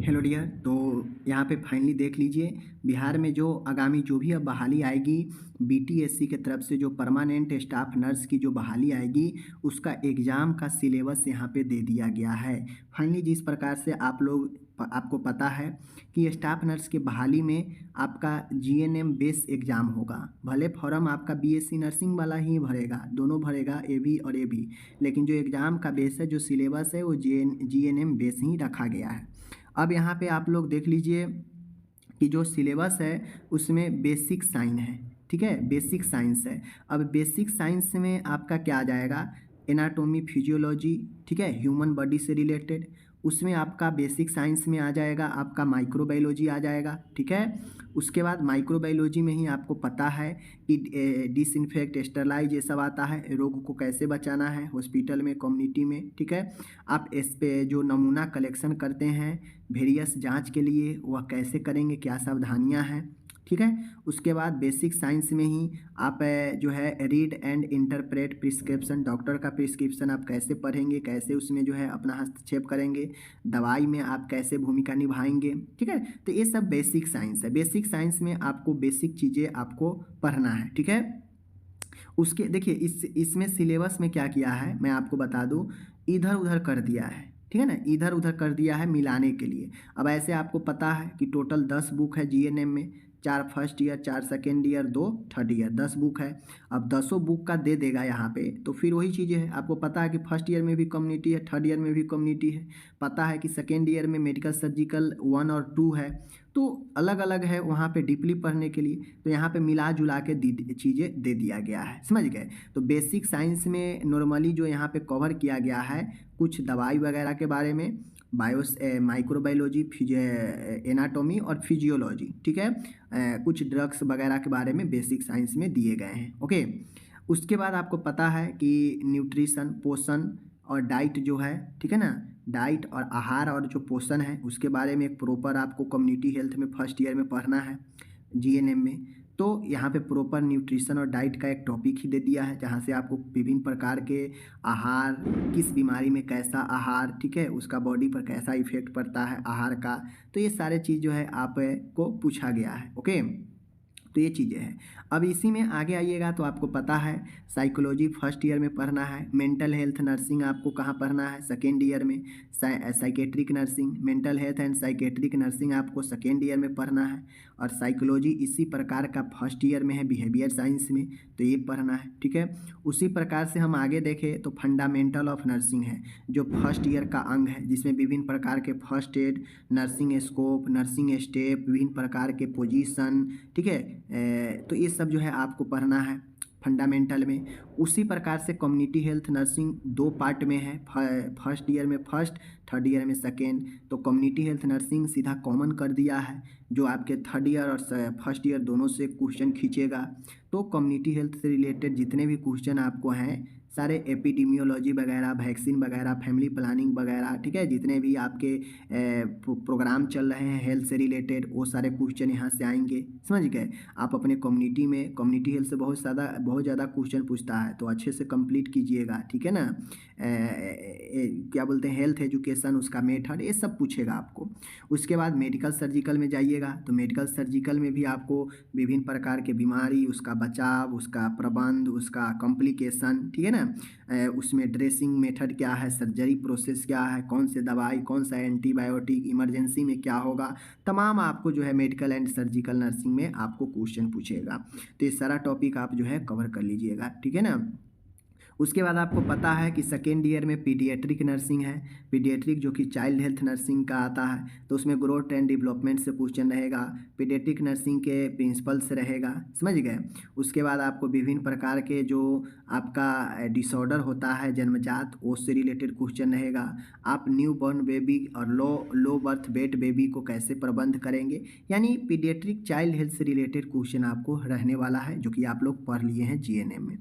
Hello dear. तो यहाँ पे फाइनली देख लीजिए, बिहार में जो आगामी जो भी अब बहाली आएगी बीटीएससी के तरफ से, जो परमानेंट स्टाफ नर्स की जो बहाली आएगी, उसका एग्ज़ाम का सिलेबस यहाँ पे दे दिया गया है फाइनली। जिस प्रकार से आपको पता है कि स्टाफ नर्स के बहाली में आपका जीएनएम बेस एग्ज़ाम होगा। भले फॉर्म आपका बीएससी नर्सिंग वाला ही भरेगा, दोनों भरेगा, एबी और एबी, लेकिन जो एग्ज़ाम का बेस है, जो सिलेबस है, वो जीएनएम बेस ही रखा गया है। अब यहाँ पे आप लोग देख लीजिए कि जो सिलेबस है उसमें बेसिक साइन है, ठीक है, बेसिक साइंस है। अब बेसिक साइंस में आपका क्या आ जाएगा, एनाटोमी, फिजियोलॉजी, ठीक है, ह्यूमन बॉडी से रिलेटेड। उसमें आपका बेसिक साइंस में आ जाएगा आपका माइक्रोबायोलॉजी आ जाएगा, ठीक है। उसके बाद माइक्रोबायोलॉजी में ही आपको पता है कि डिसइंफेक्ट, स्टरलाइज, ये सब आता है, रोग को कैसे बचाना है हॉस्पिटल में, कम्युनिटी में, ठीक है। आप इस पे जो नमूना कलेक्शन करते हैं वेरियस जांच के लिए, वह कैसे करेंगे, क्या सावधानियां हैं, ठीक है। उसके बाद बेसिक साइंस में ही आप जो है read and interpret prescription, doctor का प्रिस्क्रिप्शन आप कैसे पढ़ेंगे, कैसे उसमें जो है अपना हस्तक्षेप करेंगे, दवाई में आप कैसे भूमिका निभाएंगे, ठीक है। तो ये सब बेसिक साइंस है। बेसिक साइंस में आपको बेसिक चीज़ें आपको पढ़ना है, ठीक है। उसके देखिए इसमें सिलेबस में क्या किया है मैं आपको बता दूं, इधर उधर कर दिया है, ठीक है ना, इधर उधर कर दिया है मिलाने के लिए। अब ऐसे आपको पता है कि टोटल 10 बुक है जीएनएम में, 4 first year, 4 second year, 2 third year, 10 book है। अब 10 बुक का दे देगा यहाँ पे, तो फिर वही चीज़ें है। आपको पता है कि फर्स्ट ईयर में भी कम्युनिटी है, थर्ड ईयर में भी कम्युनिटी है, पता है कि सेकेंड ईयर में मेडिकल सर्जिकल 1 और 2 है, तो अलग अलग है वहाँ पे डीपली पढ़ने के लिए। तो यहाँ पे मिला जुला के चीज़ें दे दिया गया है, समझ गए। तो बेसिक साइंस में नॉर्मली जो यहाँ पे कवर किया गया है, कुछ दवाई वगैरह के बारे में, माइक्रोबायोलॉजी, एनाटॉमी और फिजियोलॉजी, ठीक है, कुछ ड्रग्स वगैरह के बारे में बेसिक साइंस में दिए गए हैं, ओके। उसके बाद आपको पता है कि न्यूट्रिशन, पोषण और डाइट जो है, ठीक है ना, डाइट और आहार और जो पोषण है उसके बारे में एक प्रॉपर आपको कम्युनिटी हेल्थ में फर्स्ट ईयर में पढ़ना है जीएनएम में। तो यहाँ पे प्रॉपर न्यूट्रिशन और डाइट का एक टॉपिक ही दे दिया है, जहाँ से आपको विभिन्न प्रकार के आहार, किस बीमारी में कैसा आहार, ठीक है, उसका बॉडी पर कैसा इफेक्ट पड़ता है आहार का, तो ये सारे चीज़ जो है आपको पूछा गया है, ओके। तो ये चीज़ें हैं। अब इसी में आगे आइएगा तो आपको पता है साइकोलॉजी फर्स्ट ईयर में पढ़ना है, मेंटल हेल्थ नर्सिंग आपको कहाँ पढ़ना है, सेकेंड ईयर में, psychiatric nursing, mental health and psychiatric nursing आपको सेकेंड ईयर में पढ़ना है। और साइकोलॉजी इसी प्रकार का फर्स्ट ईयर में है बिहेवियर साइंस में, तो ये पढ़ना है, ठीक है। उसी प्रकार से हम आगे देखें तो फंडामेंटल ऑफ नर्सिंग है, जो फर्स्ट ईयर का अंग है, जिसमें विभिन्न प्रकार के first aid, nursing scope, nursing step, विभिन्न प्रकार के पोजीशन, ठीक है। तो ये सब जो है आपको पढ़ना है फंडामेंटल में। उसी प्रकार से कम्युनिटी हेल्थ नर्सिंग 2 पार्ट में है, फर्स्ट ईयर में फर्स्ट, थर्ड ईयर में सेकेंड। तो कम्युनिटी हेल्थ नर्सिंग सीधा कॉमन कर दिया है, जो आपके थर्ड ईयर और फर्स्ट ईयर दोनों से क्वेश्चन खींचेगा। तो कम्युनिटी हेल्थ से रिलेटेड जितने भी क्वेश्चन आपको हैं, सारे एपिडेमियोलॉजी वगैरह, वैक्सीन वगैरह, फैमिली प्लानिंग वगैरह, ठीक है, जितने भी आपके प्रोग्राम चल रहे हैं हेल्थ से रिलेटेड, वो सारे क्वेश्चन यहाँ से आएंगे, समझ गए। आप अपने कम्युनिटी में, कम्युनिटी हेल्थ से बहुत ज़्यादा क्वेश्चन पूछता है, तो अच्छे से कंप्लीट कीजिएगा, ठीक है ना। क्या बोलते हैं, हेल्थ एजुकेशन, उसका मेथड, ये सब पूछेगा आपको। उसके बाद मेडिकल सर्जिकल में जाइएगा तो मेडिकल सर्जिकल में भी आपको विभिन्न प्रकार के बीमारी, उसका बचाव, उसका प्रबंध, उसका कॉम्प्लिकेशन, ठीक है ना, उसमें ड्रेसिंग मेथड क्या है, सर्जरी प्रोसेस क्या है, कौन से दवाई, कौन सा एंटीबायोटिक, इमरजेंसी में क्या होगा, तमाम आपको जो है मेडिकल एंड सर्जिकल नर्सिंग में आपको क्वेश्चन पूछेगा। तो ये सारा टॉपिक आप जो है कवर कर लीजिएगा, ठीक है ना। उसके बाद आपको पता है कि सेकेंड ईयर में पीडियाट्रिक नर्सिंग है, पीडियाट्रिक जो कि चाइल्ड हेल्थ नर्सिंग का आता है, तो उसमें ग्रोथ एंड डेवलपमेंट से क्वेश्चन रहेगा, पीडियाट्रिक नर्सिंग के प्रिंसिपल से रहेगा, समझ गए। उसके बाद आपको विभिन्न प्रकार के जो आपका डिसऑर्डर होता है जन्मजात, उससे रिलेटेड क्वेश्चन रहेगा। आप न्यू बॉर्न बेबी और लो बर्थ वेट बेबी को कैसे प्रबंध करेंगे, यानी पीडियाट्रिक चाइल्ड हेल्थ से रिलेटेड क्वेश्चन आपको रहने वाला है, जो कि आप लोग पढ़ लिए हैं जीएनएम में।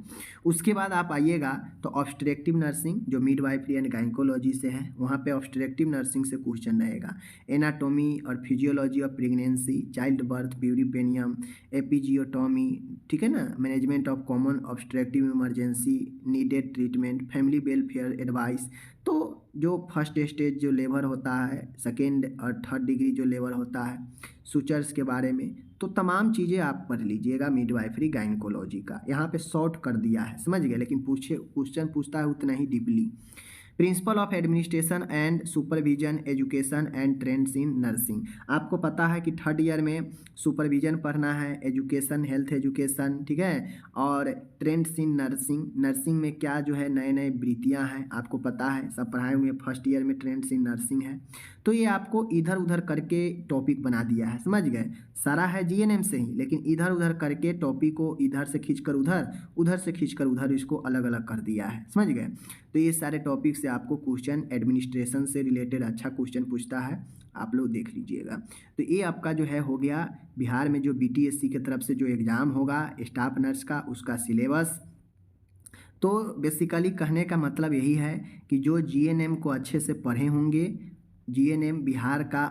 उसके बाद आप आइएगा तो ऑब्स्ट्रक्टिव नर्सिंग, जो मिडवाइफरी एंड गायनेकोलॉजी से है, वहाँ पे ऑब्स्ट्रक्टिव नर्सिंग से क्वेश्चन रहेगा। एनाटॉमी और physiology of pregnancy, child birth, puerperium, episiotomy, ठीक है ना, management of common obstructive emergency, needed treatment, family welfare advice, तो जो फर्स्ट स्टेज जो लेबर होता है, सेकेंड और थर्ड डिग्री जो लेबर होता है, सूचर्स के बारे में, तो तमाम चीज़ें आप पढ़ लीजिएगा मिडवाइफरी गायनेकोलॉजी का। यहाँ पे शॉर्ट कर दिया है, समझ गए, लेकिन क्वेश्चन पूछता है उतना ही deeply. Principle of administration and supervision education and trends in nursing. आपको पता है कि थर्ड ईयर में सुपरविजन पढ़ना है, एजुकेशन, हेल्थ एजुकेशन, ठीक है, और ट्रेंड्स इन नर्सिंग, नर्सिंग में क्या जो है नए नए वृत्तियां हैं आपको पता है, सब पढ़ाए हुए। फर्स्ट ईयर में ट्रेंड्स इन नर्सिंग है। तो ये आपको इधर उधर करके टॉपिक बना दिया है, समझ गए। सारा है जीएनएम से ही, लेकिन इधर उधर करके टॉपिक को इधर से खींचकर उधर, उधर से खींचकर उधर, इसको अलग अलग कर दिया है, समझ गए। तो ये सारे टॉपिक से आपको क्वेश्चन एडमिनिस्ट्रेशन से रिलेटेड अच्छा क्वेश्चन पूछता है, आप लोग देख लीजिएगा। तो ये आपका जो है हो गया बिहार में जो बीटीएससी की तरफ से जो एग्ज़ाम होगा स्टाफ नर्स का, उसका सिलेबस। तो बेसिकली कहने का मतलब यही है कि जो जीएनएम को अच्छे से पढ़े होंगे, जीएनएम बिहार का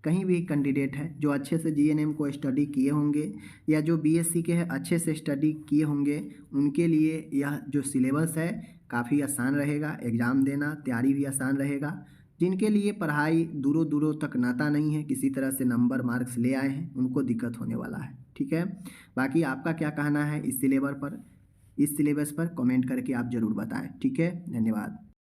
कहीं भी कैंडिडेट है जो अच्छे से जीएनएम को स्टडी किए होंगे, या जो बीएससी के हैं अच्छे से स्टडी किए होंगे, उनके लिए यह जो सिलेबस है काफ़ी आसान रहेगा, एग्ज़ाम देना, तैयारी भी आसान रहेगा। जिनके लिए पढ़ाई दूरों दूरों तक नाता नहीं है, किसी तरह से नंबर मार्क्स ले आए हैं, उनको दिक्कत होने वाला है, ठीक है। बाकी आपका क्या कहना है इस सिलेबस पर कमेंट करके आप ज़रूर बताएं, ठीक है। धन्यवाद।